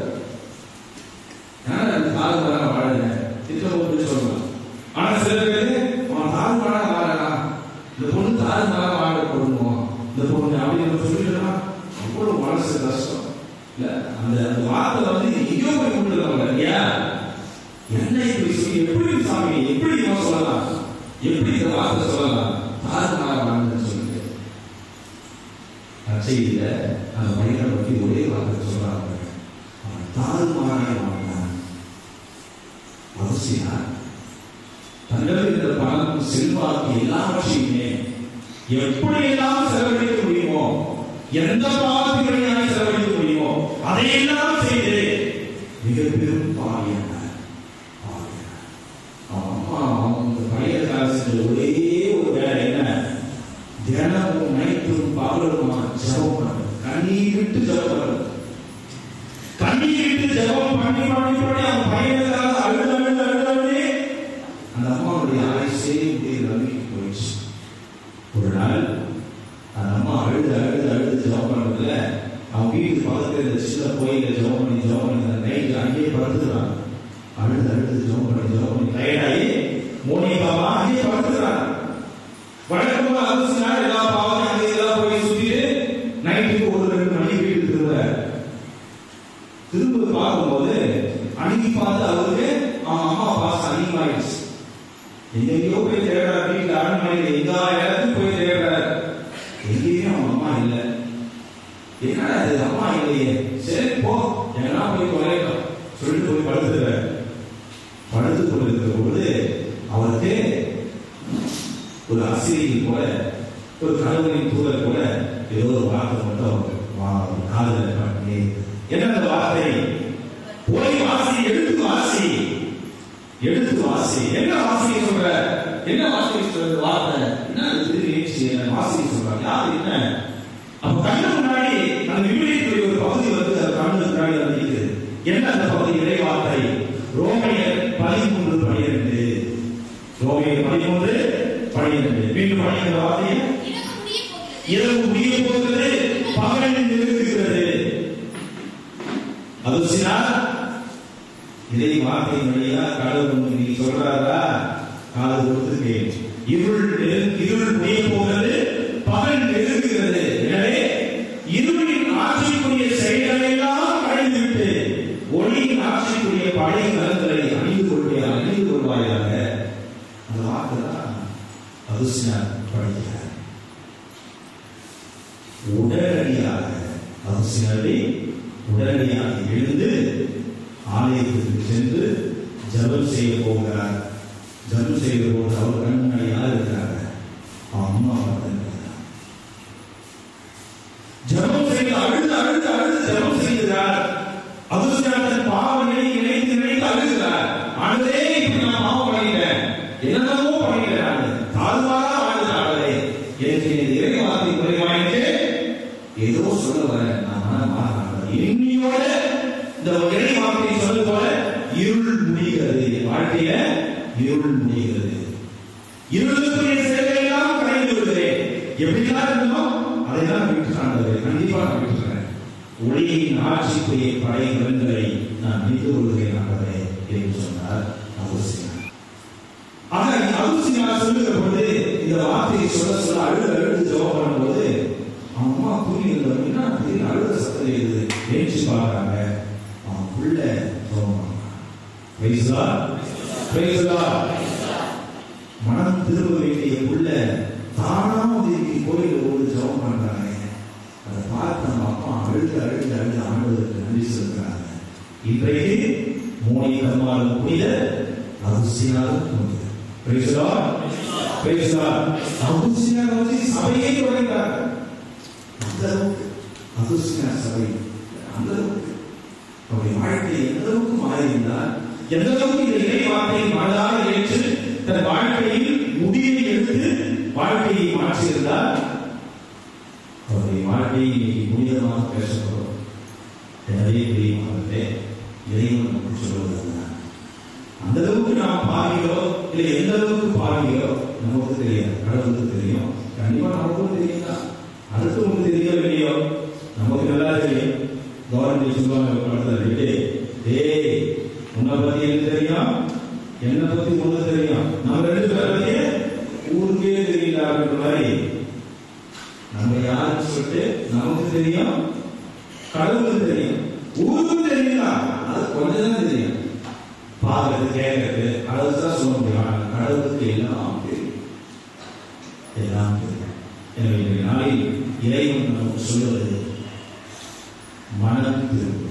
தாறுமாறாக வாழல திட்டம் சொல்லலாம். ஆனா சில பேரு அவன் தாறுமாறாக வாழலாம், இந்த பொண்ணு தாறுமாறாக வாழ போடணும், இந்த பொண்ணு அப்படின்னு சொல்லிட்டுனா அவ்வளவு மனசு கஷ்டம். இல்ல அந்த வார்த்தை வந்து எங்கேயோ போய் கொண்டுருக்காங்க இல்லையா? என்ன இப்படி சொல்லி எப்படி சாமி எப்படி இவன் சொல்லலாம், எப்படி இந்த வார்த்தை சொல்லலாம், தாறுமாறாக வாழ்ந்து சொல்லுங்க. நற்செய்தியில அந்த மனிதனை பற்றி ஒரே வார்த்தை சொல்றாங்க, அவன் தாறுமாறாக வாழ்ந்தான். அவசியம் தங்களுக்கு இந்த பணம் செல்வாக்கு எல்லாவற்றையுமே எப்படி எல்லாம் செலவழிக்க முடியுமோ, எந்த பாவத்திற்காக செலவழிக்க முடியுமோ அதையெல்லாம் செய்து மிக பெரும் பாவியான அம்மா அவங்க பழைய செஞ்ச ஒரே ஒரு வேலை என்ன, தினமும் நைட்டும் பகலுமா ஜெபம் பண்ண, கண்ணீர் விட்டு ஜெபம் பண்ண, கண்ணீர் விட்டு ஜெபம் பண்ணி பண்ணி பண்ணி அவன் பையனுக்காக அழுது அழுது அழுதே அந்த அம்மாவுடைய ஆயுசே ரவிக்கு போயிடுச்சு. ஒரு நாள் அந்த அம்மா அழுது அழுது அழுது ஜெபம் பண்ணதுல அவன் வீட்டுக்கு பக்கத்துல இந்த சின்ன கோயில ஜெபம் பண்ணி நைட்டு அங்கேயே படுத்துக்கிறாங்க. அதிகமாயிடுச்சு. எங்கெங்கயோ போய் தேடுறார், வீட்டுல அரண்மனையில் எல்லா இடத்துக்கும் போய் தேடுறார், எங்கேயும் அவங்க அம்மா இல்லை. என்னடா இது அம்மா இல்லையே, சரி போ எங்கன்னா போய் தொலைட்டோம் சொல்லிட்டு போய் படுத்துக்கிறார். படுத்து கொண்டிருக்கிற பொழுது அவருக்கு ஒரு ஆசிரியர் போல, ஒரு கடவுளின் தூதர் போல ஏதோ ஒரு வார்த்தை மட்டும் காதல் பண்ணி, என்ன அந்த வார்த்தை? போய் வாசி, எடுத்து வாசி, எடுத்து வாசி. என்ன வாசி சொல்ற? என்ன வாசி சொல்ற வார்த்தை? என்ன வாசி சொல்றாங்க? யாரு என்ன? அப்ப கண்ணு முன்னாடி அந்த விவிலியத்துடைய ஒரு பகுதி வந்து அது கண்ணு முன்னாடி வந்து என்ன அந்த பகுதி? இறை வார்த்தை ரோமையர் 13:12. ரோமையர் 13:12. மீண்டும் படிக்கிற வார்த்தை, இரவு முடிய போகிறது, பகல் நெருங்குகிறது. அது இறை வார்த்தையின் வழியா கடவுள் நீ சொல்றாரா? காது கொடுத்து கேள். இருள் முடிய போகிறது, பகல் நெருங்குகிறது. எனவே இருளின் ஆட்சிக்குரிய செயல்களை எல்லாம் அடைந்துவிட்டு ஒளியின் ஆட்சிக்குரிய பழைய நலன்களை அணிந்து கொள்வாயாக. அந்த வார்த்தை தான் அகுஸ்தினார் படிக்கிறார். உடனடியாக எழுந்து ஆலயத்திற்கு சென்று ஜபம் செய்ய போகிறார். ஜபம் செய்த போது அவர் கண் முன்னாடி யார் இருக்கிறாங்க? அம்மா இருக்கிறார். ஜபம் செய்து அழுது ஜபம் செய்கிறார். அகுஸ்தினார் பாவங்களை நினைத்து அழுகிறார். ஆண்டவரே, இப்படி நான் பாவம் பண்ணிட்டேன், என்னென்னமோ பண்ணிட்டேன், தாழ்வாரா வாழ்ந்தாளே, எனக்கு இறை வார்த்தை குறைவாயிட்டு ஏதோ சொல்ல வர இன்னையோட இந்த இறை வார்த்தை சொல்ல போல இருள் முடிகிறது. வாழ்க்கையில இருள் முடிகிறது. இருளுக்குரிய செயல்களை எல்லாம் கடைந்து விடுகிறேன். எப்படிலாம் இருந்தோம் அதையெல்லாம் விட்டுறாங்க. கண்டிப்பா நான் விட்டுறேன். ஒளியின் ஆட்சிக்குரிய படை கலன்களை நான் நினைத்து கொள்கிறேன் ஆண்டவரே என்று சொன்னார் அகுஸ்தினார். ஆக அகுஸ்தினார் சொல்லுகிற பொழுது இந்த வார்த்தையை சொல்ல அழுது ஜெபம் பண்ணும்போது அம்மா தூங்கி இருந்தவங்கன்னா திடீர்னு அழுத சத்தம் எழுது ஏற்றி பார்க்கறாங்க. அவன் புள்ள மனம் திரும்ப வேண்டிய புள்ள தானா கோயில ஒரு ஜெபம் பண்றாங்க. அதை பார்த்து நம்ம அப்பா அழுது ஆண்டவருக்கு நன்றி சொல்றாங்க. இன்றைக்கு மோனி கர்மாலும் புனித அகுஸ்தினாரும் புனித அகுஸ்தினார் வந்து சபையை தொடங்கினார். அந்த அளவுக்கு அகுஸ்தினார் சபை அந்த அளவுக்கு அவருடைய வாழ்க்கை எந்த அளவுக்கு மாறியிருந்தால், எந்த அளவுக்கு இந்த இறை வார்த்தையை மனதாக ஏற்று தன் வாழ்க்கையில் முடிவை எடுத்து வாழ்க்கையை மாற்றியிருந்தால் அவருடைய வாழ்க்கையை இன்னைக்கு புனிதமாக பேசப்படும். எனவே பிரியமானவர்களே, இறைவன் நமக்கு சொல்வதுதான் அந்த அளவுக்கு நாம் பாவிகளோ இல்லை எந்த அளவுக்கு பாவிகளோ நமக்கு தெரியாது, கடவுளுக்கு தெரியும். கண்டிப்பா நமக்கும் தெரியும் தான். அடுத்தவங்களுக்கு தெரியோ இல்லையோ நமக்கு நல்லா தெரியும். கவர்மெண்ட் சொல்லுவாங்க, டேய் உன்னை பத்தி எனக்கு தெரியும், என்னை பத்தி உனக்கு தெரியும், நம்ம ரெண்டு பேருடைய ஊருக்கே தெரியல அப்படின்ற மாதிரி நம்ம யாருக்கு சொல்லிட்டு நமக்கு தெரியும், கடவுளுக்கு தெரியும், ஊருக்கும் தெரியுங்களா? அது கொஞ்சம் தான் தெரியும். பார்க்கறது கேட்கறது அதுதான் சொல்ல முடியும். கடவுளுக்கு எல்லாம் தெரியும், எல்லாம் தெரியும். எனவே இன்றைய நாளில் இறைவன் நமக்கு சொல்வது மனம் திரும்ப.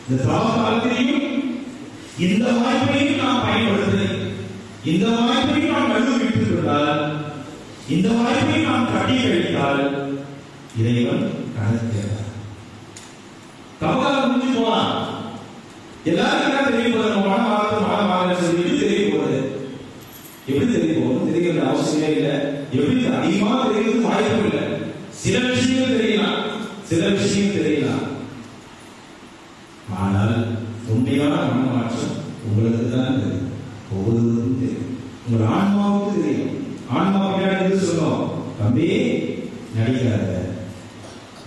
இந்த காலத்திலையும் இந்த வாய்ப்பையும் நாம் பயன்படுத்துகிறேன். இந்த வாய்ப்பையும் நாம் நழுவு விட்டுக் கொண்டால், இந்த வாய்ப்பை நாம் கட்டி கழித்தால் இறைவன் கணக்கிறார். கவலை முடிஞ்சு போலாம். எல்லாருக்கும் தெரிய போது மனமாக சொல்லிட்டு தெரிய போகுது. எப்படி தெரிய போகணும் தெரியல அவசியமே இல்லை. எப்படி அதிகமாக தெரியறது வாய்ப்பு இல்லை. சில விஷயங்கள் தெரியலாம், சில விஷயம் தெரியலாம். ஆனால் உண்மையான மனமாற்றம் உங்களுக்கு தான் தெரியும், ஒவ்வொருவருக்கும் தெரியும். உங்கள் ஆன்மாவுக்கு தெரியும். ஆன்மா பின்னாடி சொல்லும், தம்பி நடிக்காத,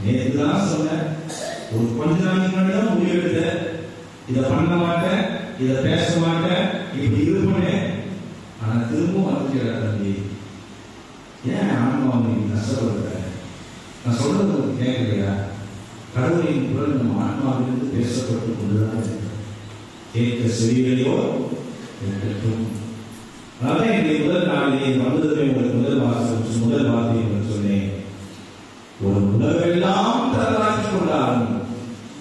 நேற்று தான் சொன்ன, ஒரு கொஞ்ச நாளைக்கு முன்னாடி தான் முடிவெடுத்த, இதை பண்ண மாட்டேன், இதை பேச மாட்டேன், இப்படி இது பண்ணேன். ஆனா திரும்பவும் வந்துடுற தம்பி, ஏன் ஆன்மா நீங்க கஷ்டப்படுற? நான் சொல்றது உங்களுக்கு கேட்கலையா? கடவுளின் குரல் நம்ம ஆன்மாவிலிருந்து பேசப்பட்டு கொண்டுதான் இருக்கிறது. கேட்க செவிகளையோ கேட்கட்டும். அதான் என்னுடைய முதல் நாளிலே வந்ததுமே உங்களுக்கு முதல் வார்த்தை என்று சொன்னேன். ஒரு உலகெல்லாம் தரலாக்கி கொண்டாலும்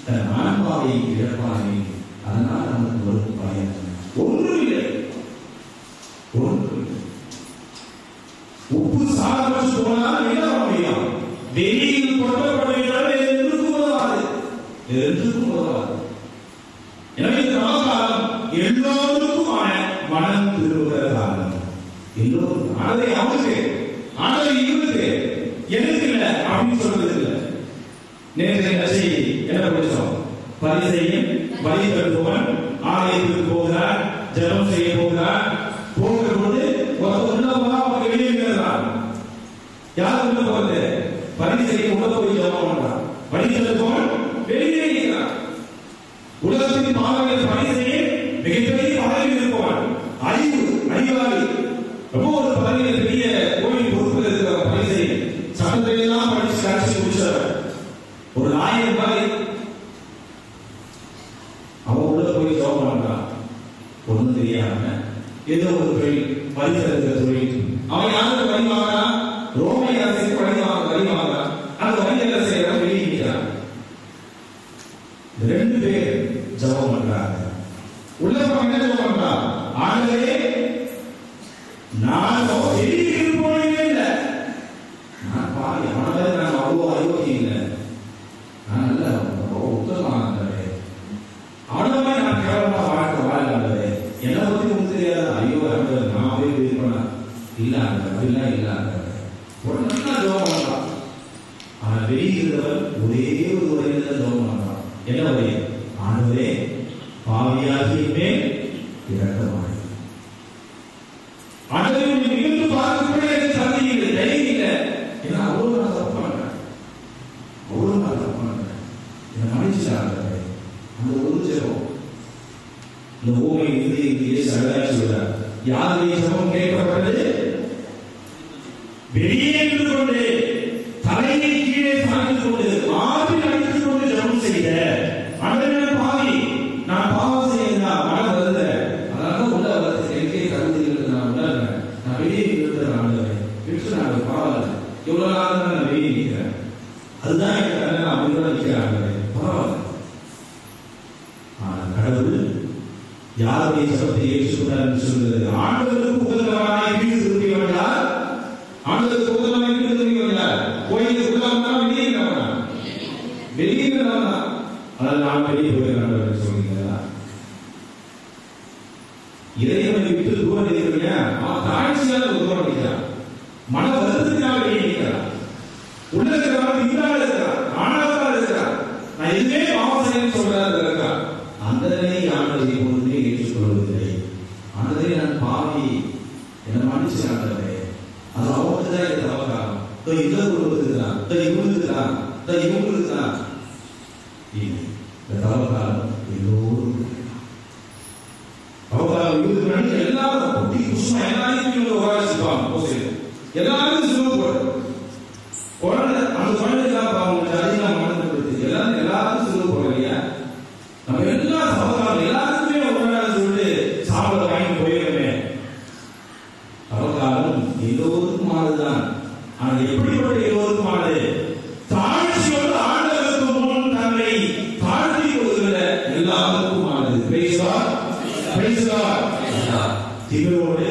தன் ஆன்மாவை இழப்பானே, அதனால் நமக்கு வரும் பயன் ஒன்றும் இல்லை. உப்பு சாதம் போனால் என்ன முடியும்? வெளியில் கொட்டப்படுகிறார் எதற்கும் உதவாது. எனவே இந்த காலம் எல்லோருக்குமான மனம் திரும்புகிற காலம். எல்லோருக்கும் ஆனதை அவனுக்கு ஆனதை இவனுக்கு எனக்கு இல்லை அப்படின்னு சொல்றது இல்லை. நேற்று என்ன செய்தி என்ன படிச்சோம்? பரிசேயன் வழி தடுப்பவன் ஆலயத்துக்கு போகிறார், ஜெபம் செய்ய போகிறார். போகிற போது வெளியே இருக்கிறார். யார் உள்ள போகிறது? பரிசேயன் உள்ள போய் ஜெபம் பண்றார். வழி தடுப்பவன் வெளியே இருக்கிறார். உலகத்தின் பார்வையில் பரிசேயன் மிகப்பெரிய பதவியில் இருப்பவன், அறிவாளி. ரொம்ப ஒரு பதவியில் பெரிய கோயில் பொறுப்பில் இருக்கிற பரிசேயன் சட்டத்தை எல்லாம் படிச்சு கடைசி முடிச்சவர். ஒரு 1000 ரூபாய் அவன் உள்ள போய் ஜெபம் பண்றான். ஒன்றும் தெரியாம ஏதோ ஒரு தொழில் பரிசெலுத்த தொழில். அவன் யாருக்கு வழி வாங்குறான்? ரோமை அரசுக்கு வழி வாங்குறான். அந்த வழி என்ன செய்யறான்? வெளியே நிற்கிறான். 2 பேர் ஜெபம் பண்றாங்க. உள்ள என்ன ஜெபம் பண்றான்? ஆண்டவரே, நான் வெளியே இருப்போனே இல்லை. நான் பாவி, ஆண்டவரே, நான் அவ்வளோ அயோக்கியம் இல்லை. நான் நல்ல உத்தரமானவரே. அவனவே நான் கேவலமா வாழாதவரே. என்னை பத்தி உங்களுக்கு தெரியாது. ஐயோ ஆண்டவர், நான் போய் இருப்பேனா? இல்ல அப்படிலாம் இல்ல. ஒரு நல்லா ஜெபம் பண்றான். ஆனா வெளியிருந்தவர் ஒரே ஒரு உரையில ஜெபம் பண்றான். என்ன உரை? ஆண்டவரே, பாவியாகியுமே இரக்கமாய். ஆண்டவரை நிகழ்ந்து பார்க்க கூட எனக்கு தகுதி இல்லை, தைரியம் இல்லை. ஏன்னா அவ்வளவு நான் தப்பு பண்றேன். என்னை மன்னிச்சுட்டாங்க. அந்த ஒரு ஜெபம், இந்த ஊமை இறுதியை சரதாய் சொல்றார். யாருடைய ஜெபம் கேட்கப்பட்டது? வெளியே நின்று கொண்டு தலையை கீழே சாய்ந்து கொண்டு ஆற்றில் அடித்துக் கொண்டு ஜெபம் செய்த ஆண்டவரே, பாவி, நான் பாவம் செய்யலாம், மனம் வருது, அதனால உள்ள வரது எனக்கே தகுதி இல்லை, நான் உணர்றேன், நான் வெளியே இருக்கிறேன். ஆண்டவரே விட்டு நான் பரவாயில்ல, இவ்வளவு நாள் நான் வெளியே நிற்கிறேன், அதுதான் எனக்கு நான் அப்படிதான் நிற்கிறேன், பரவாயில்ல. கடவுள் யாருடைய ஜெபத்தை ஏற்றுக்கொண்டார் என்று சொல்கிறது? ஆண்டவருக்கு உகந்தவனாய் வீடு திரும்பி வந்தார். ஆண்டவருக்கு உகந்தவனாய் வீடு திரும்பி வந்தார். கோயிலுக்கு உள்ளவனா வெளியே அதாவது நான் வெளியே போயிருக்காங்க சொல்றீங்களா? இறைவனை விட்டு தூரம் இருக்கிறீங்க. அவன் தாழ்ச்சியால் தூரம் நிற்கிறான். மன வருத்தத்தினால் வெளியே நிற்கிறான். உள்ள இருக்கிறவன் இல்லாத இருக்கிறான், ஆணவத்தால் இருக்கிறான். நான் எதுவுமே பாவம் செய்யணும்னு சொல்றாரு இருக்கிறான். அந்த நிலையை ஆண்டவரை எப்பொழுதுமே ஏற்றுக்கொள்வதில்லை. ஆண்டவரே, நான் பாவி, என்னை மன்னிச்சு ஆண்டவரே. அது அவனுக்கு தான் இந்த தவக்காரம். இதை கொடுத்துருக்கிறான், இவங்க இருக்கிறான், இவங்க இருக்கிறான். இந்த தவக்காலம் எல்லோரும் அவகாலம் எல்லாரும் குட்டி குசுமா எல்லாரையும் உபராசிப்பாங்க. எல்லாருக்கும் சும போடு குழந்தை, அந்த குழந்தைக்காக அவங்க அதிகமாக மனது எல்லாருக்கும் சும போடலையா? நம்ம எல்லா சமகாலம் எல்லாருக்குமே உடனே சொல்லிட்டு சாப்பிட வாங்கி போயிருக்கமே. அவகாலம் எல்லோருக்குமானதுதான். ஆனால் எப்படிப்பட்ட எல்லோருக்குமானது? தாழ்ச்சியோடு ஆண்டவருக்கு முன் தன்னை தாழ்த்தி கொள்கிற எல்லாருக்குமானது. திமிரோடு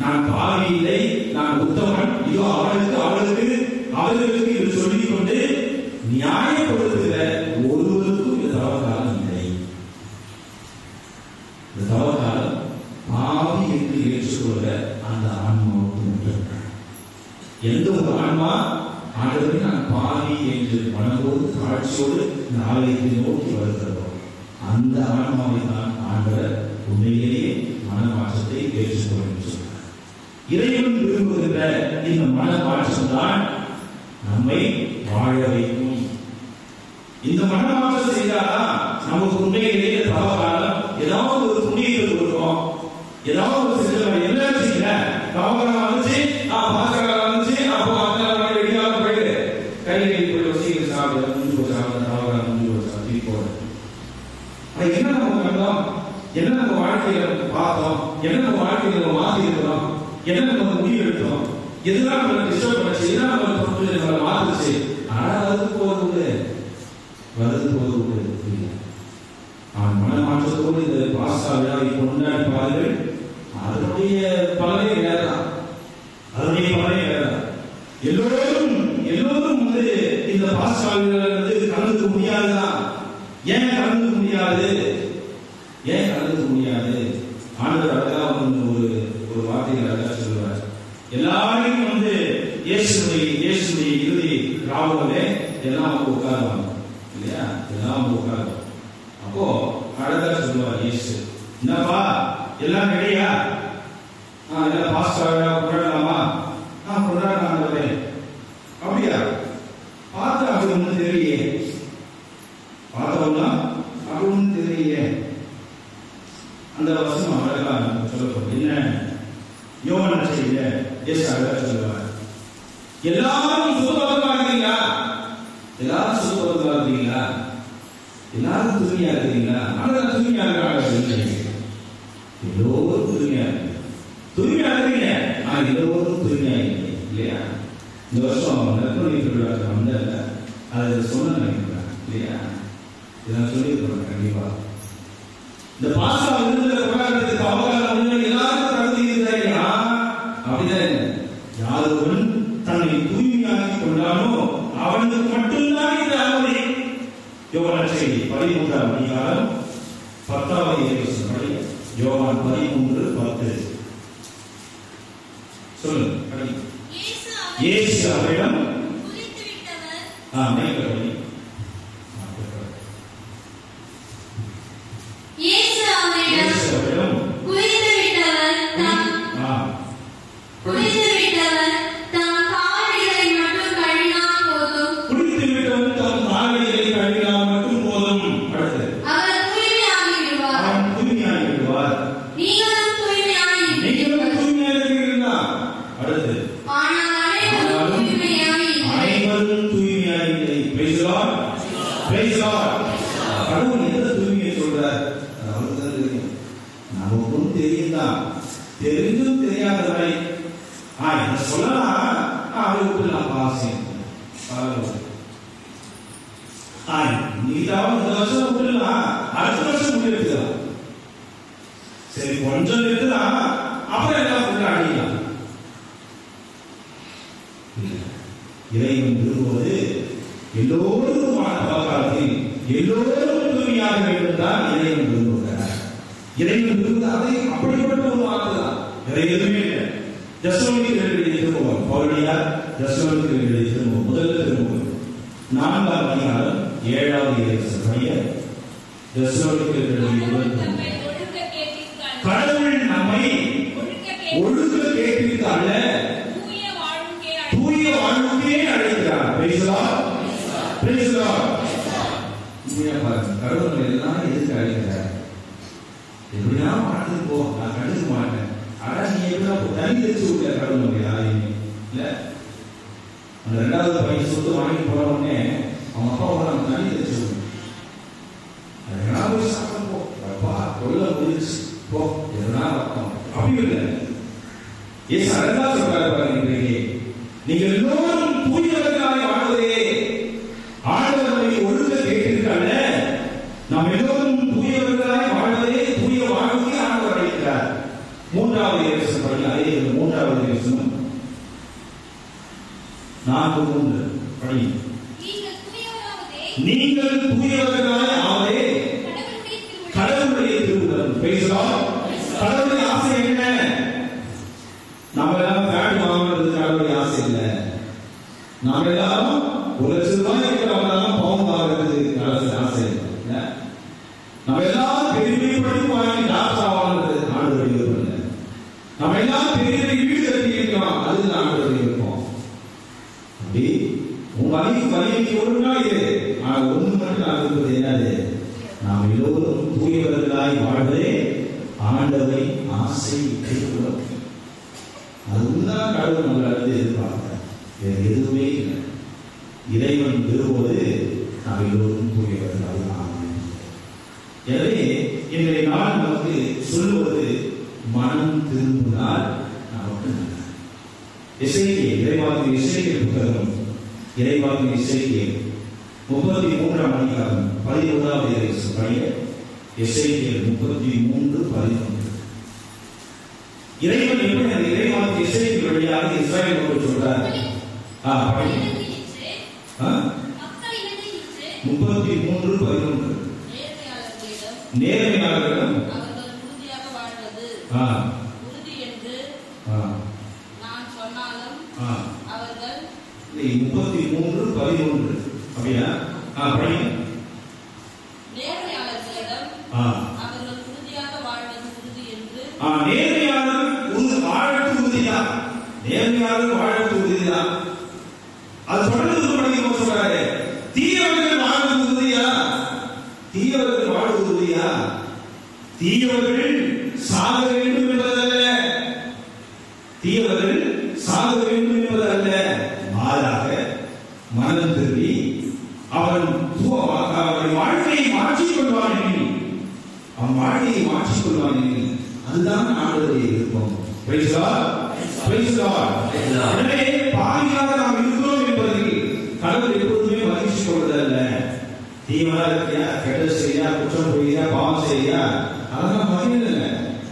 நான் பாவி இல்லை, நான் உத்தமன், இதோ அவர்களுக்கு என்று சொல்லிக் கொண்டு நியாயப்படுத்துகிற ஒருவருக்கும் இந்த தவக்காலம் இல்லை. இந்த தவக்காலம் பாவி என்று ஏற்றுக்கொள்ள அந்த ஆன்மாவுக்கு மட்டும்தான். எந்த ஒரு ஆன்மா ஆண்டவரை நான் பாவி என்று மனதோடு தாழ்ச்சியோடு இந்த ஆலயத்தை நோக்கி வருகிறதோ அந்த ஆன்மாவை தான் ஆண்டவர் உண்மையிலேயே மனமாற்றத்தை ஏற்றுக்கொள்ள சொன்னார். இறைவன் விரும்புகின்ற இந்த மனமாற்றம் தான் நம்மை வாழ வைக்கும். இந்த மனமாற்றம் செய்தாதான் நமக்கு உண்மையிலேயே தவகாலம் ஏதாவது ஒரு புண்ணியங்கள் கொடுக்கும், ஏதாவது ஒரு செல்வம் எல்லாம் செய்யல தவகாலம் வந்துச்சு, பாசகாலம் வந்துச்சு, அப்போ அந்த வெளியாக போயிட்டு கையில் போய் வசீகர் சாப்பிட முடிஞ்சு போச்சாங்க, தவகாலம் முடிஞ்சு போச்சா திருப்பி போட. என்ன நம்ம கண்டோம்? என்ன நம்ம வாழ்க்கையில பார்த்தோம், என்ன நம்ம வாழ்க்கையில நம்ம மாத்தி இருக்கிறோம், என்ன நம்ம முடிவு எடுத்தோம், எதுதான் நம்ம டிஸ்டர்ப் பண்ணுச்சு, எதுதான் நம்ம பொறுத்து நம்மளை மாத்துச்சு. ஆனா அது போகுது அவன் மனமாற்றத்தோடு இந்த பாஸ்கா விழாவை கொண்டாடி பாருங்கள். அதனுடைய பலனே வேறதான், அதனுடைய பலனே வேறதான். எல்லோரும் வந்து இந்த பாஸ்கா விழாவில் கலந்துக்க முடியாதுதான். ஏன் கலந்துக்க முடியாது? ஆண்டவர் அழகா ஒரு வார்த்தைகள் அழகா சொல்லுவார். எல்லாரையும் வந்து இயேசுடைய இறுதி ராவுகளே எல்லாம் அவங்க உட்காருவாங்க இல்லையா? எல்லாம் அவங்க உட்காருவாங்க. அப்போ அழகா சொல்லுவார் இயேசு, என்னப்பா எல்லாம் ரெடியா? எல்லாம் பாஸ்கா கொண்டாடலாமா? கொண்டாடலாம். அப்படியா? பார்த்தா அப்படி ஒண்ணு தெரியலையே, பார்த்தோம்னா அப்படி ஒண்ணு தெரியலையே. அந்த வசனம் அழகா சொல்லப்படும். என்ன யோவான் செய்தியில இயேசு அழகா சொல்லுவார், எல்லாரும் சுத்தபத்தமா இருக்கீங்களா? எல்லாரும் சுத்தபத்தமா இருக்கீங்களா? எல்லாரும் தூய்மையா இருக்கீங்களா? ஆனால் தூய்மையா இருக்காங்க. எல்லோரும் தூய்மையா இருக்கு, தூய்மையா இருக்கீங்க. எல்லோரும் தூய்மையா இருக்கீங்க இல்லையா? இந்த வருஷம் நற்பணி திருவிழாக்கு வந்தல அதை சொன்ன நினைக்கிறேன் இல்லையா? இதெல்லாம் சொல்லியிருக்கிறோம். கண்டிப்பா இந்த பாஸ்கா விருந்துல கொண்டாடுறதுக்கு அவகாசம் எல்லாருக்கும் தகுதி இருந்தா அப்படிதான். யாருடன் தன்னை தூய்மையாக்கி கொண்டானோ அவனுக்கு மட்டும்தான் இந்த அனுமதி. யோவான் செய்தி 13ஆம் அதிகாரம் 10வது இறைவசனம் படி. யோவான் 13:10 சொல்லுங்க. இயேசு அவரிடம் கடவுள் எந்த தூய்மையை சொல்றார்? அவருக்குதான் தெரியும். நமக்கும் தெரியும்தான், தெரிஞ்சும் தெரியாதவரை சொல்லலாம். அவரை விட்டுலாம் பாசம் நீதான் இந்த வருஷம் விட்டுலாம், அடுத்த வருஷம் முடிவெடுக்கலாம். சரி கொஞ்சம் எடுத்துலாம், அப்புறம் எல்லாம் ஃபுல்லா அடிக்கலாம். இறைவன் விரும்புவது எல்லோருக்குமான அவகாலத்தில் எல்லோரும் தூய்மையாக வேண்டும் தான் இறைவன் விரும்புகிறார். இறைவன் விரும்புவது அதை அப்படிப்பட்ட ஒரு வார்த்தை தான், வேற எதுவுமே இல்லை. தெசலோனிக்கேயர் எழுதிய திருமுகம், பவுலியார் தெசலோனிக்கேயர் எழுதிய திருமுகம், முதல் திருமுகம் 4ஆம் அதிகாரம் 7வது இறைவசனம். தெசலோனிக்கேயர் எழுதிய முதல் திருமுகம். கடவுள் நம்மை ஒழுக்க கேட்டிற்கு அல்ல தூய வாழ்வுக்கே அழைக்கிறார். கடவுள் எல்லாம் எதுக்கு அழைக்கிறார்? எப்படின்னா வாழ்ந்துட்டு போ, நான் கண்டுக்க மாட்டேன். ஆனா நீ எப்படின்னா தனி தெரிச்சு விட்ட கடவுள் யாரையுமே இல்ல. அந்த 2வது பையன் சொத்து வாங்கி போன உடனே அவங்க அப்பா நம்ம தனி தெரிச்சு விடணும். எதனா போய் சாப்பிட போ, அப்பா கொள்ள முடிச்சு போ, எதனா ரத்தம் அப்படி இல்லை. ஏசு அழகா சொல்றாரு பாருங்க, நீங்கள் எல்லோரும் தூயவர்களாய் வாழ்வதே ஆண்டவரை ஒழுங்க கேட்டிருக்காங்க. நாம் எல்லோரும் தூயவர்களாய் வாழ்வதே தூய வாழ்வுக்கே ஆண்டவர் அழைக்கிறார். 3வது இறைவசனம் படி. அதே 3வது இறைவசனம் 4:3 படி. நீங்கள் தூயவர்களாய் ஆவதே கடவுளுடைய திருவுளம். பேசலாம். கடவுளுடைய ஆசை என்ன? நாம எல்லாம் பேட் வாங்குறது கடவுளுடைய ஆசை இல்லை. நாம எல்லாரும் ₹1,00,000 பவுன் வாங்குறது கடவுளுடைய ஆசை இல்லை. நம்ம எல்லாம் பெரிய பெரிய படிப்பு வாங்கி டாக்டர் ஆகணுன்றது ஆண்டவருடைய விருப்பம் இல்லை. நம்ம எல்லாம் பெரிய பெரிய வீடு கட்டி இருக்கிறோம், அது ஆண்டவருடைய விருப்பம். அப்படி உங்க வலிக்கு ஒரு நாள் இது. ஆனா ஒன்று மட்டும் நான் விருப்பது என்னது? நாம் எல்லோரும் தூயவர்களாய் வாழ்வதே ஆண்டவரை ஆசை திருவுளம். அதுதான் கடவுள் நம்மளது எதிர்பார்க்கிறார், வேற எதுவுமே இல்லை. இறைவன் விரும்புவது நாம் எல்லோரும் தூயவர்கள். எனவே இன்றைய நாள் நமக்கு சொல்லுவது மனம் திரும்பினால் நமக்கு நல்லது. எசேக்கியேல், இறைவாக்கினர் எசேக்கியேல் புத்தகம், இறைவாக்கினர் எசேக்கியேல் 33ஆம் அதிகாரம் 11வது இறைவசனம் படிங்க. எசேக்கியேல் 33:11. இறைவன் எப்படி அந்த இறைவாக்கினர் எசேக்கியேல் வழியாக இஸ்ரவேல் மக்களுக்கு சொல்றார்? படிங்க. 33:11. நேர்மையாளர்களிடம் அவர்கள் உறுதியாக வாழ்வது உறுதி என்று நான் சொன்னாலும் அவர்கள் 33:11 அப்படியா? படிங்க. நேர்மையாளர்களிடம் அவர்கள் உறுதியாக வாழ்வது உறுதி என்று நேர்மையாளர் வாழ்வது உறுதிதான். நேர்மையாளர் வாழ்வது உறுதிதான். அது தொடர்ந்து சொல்றாரு. தீயவர்கள் வாழ்வது உறுதியா? தீயவர்கள் வாழ்வது உறுதியா? தீயவர்கள் சாக வேண்டும் என்பதல்ல. தீயவர்கள் சாக வேண்டும் என்பதல்ல. மாறாக மனம் திரும்பி அவன் வாழ்க்கையை மாற்றிக் கொள்வான் எனில், அவன் வாழ்க்கையை மாற்றிக் கொள்வான் எனில் அதுதான் ஆண்டவருடைய விருப்பம். எனவே பாவியாக நாம் இருக்கிறோம் என்பதில் கடவுள் எப்பொழுதுமே மகிழ்ச்சி கொள்வதல்ல. தீவனா இருக்கியா, கெட்டது செய்யா, குற்றம் செய்யா, பாவம் செய்யா, அதெல்லாம் மகிழ்ந்தல்ல.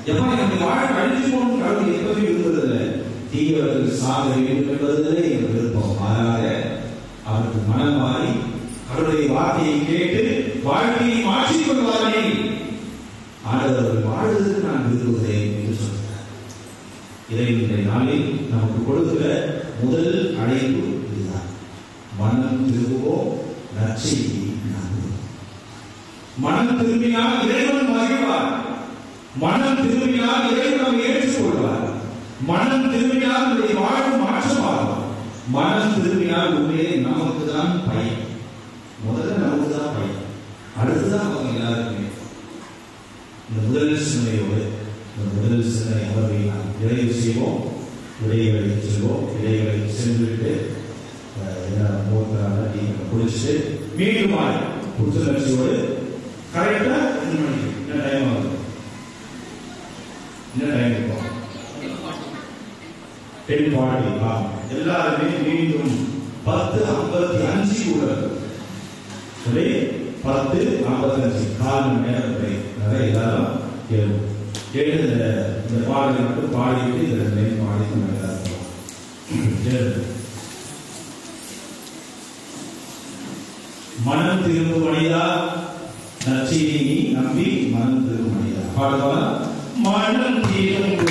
எப்ப நம்முடைய வாழ்க்கை அழிஞ்சு போகணும் கடவுள் எப்பவுமே விரும்புவதில்லை. தீயவர்கள் சாக வேண்டும் என்பதிலே எங்கள் விருப்பம். மாறாக அவருக்கு மனம் மாறி அவருடைய வார்த்தையை கேட்டு வாழ்க்கையை மாற்றிக் கொள்வாரே ஆண்டவர்கள் வாழ்வதற்கு நான் விரும்புகிறேன் என்று சொல்கிறார். இதை இன்றைய நாளில் நமக்கு கொடுக்கிற முதல் அழைப்பு இதுதான். மனம் திரும்புவோம், நற்செய்தியை நம்புவோம். மனம் திரும்பினால் இறைவன் மகிழ்வார். மனம் திரும்பினால் இறைவன் ஏற்றுக்கொள்வார். மனம் திரும்பினால் நம்முடைய வாழ்வு மாற்றமாகும். மனம் திரும்பினால் உண்மையிலே நமக்கு தான் பயன். முதல்ல நமக்கு தான் பயன், அடுத்துதான் அவங்க எல்லாருக்குமே. இந்த முதல் சிந்தனையோடு, இந்த முதல் சிந்தனை அவரை நாம் நிறைவு செய்வோம். விடைகளை செல்வோம். விடைகளை சென்றுவிட்டு குடிச்சுட்டு மீண்டும் புத்துணர்ச்சியோடு கரெக்டா என்ன டைம் ஆகுது? என்ன டைம் இருக்கும்? 10:40. எல்லாருமே மீண்டும் 10:55 உள்ளது. 10:55 கால் மணி நேரம் நிறைய எல்லாரும் இந்த பாடலை மட்டும் பாடிட்டு இந்த ரெண்டையும் பாடிட்டு மனம் திரும்பும் மனிதா, நற்செய்தியை நம்பி மனம் திரும்பும் மனிதா. பாடுவா மனம் திரும்பும்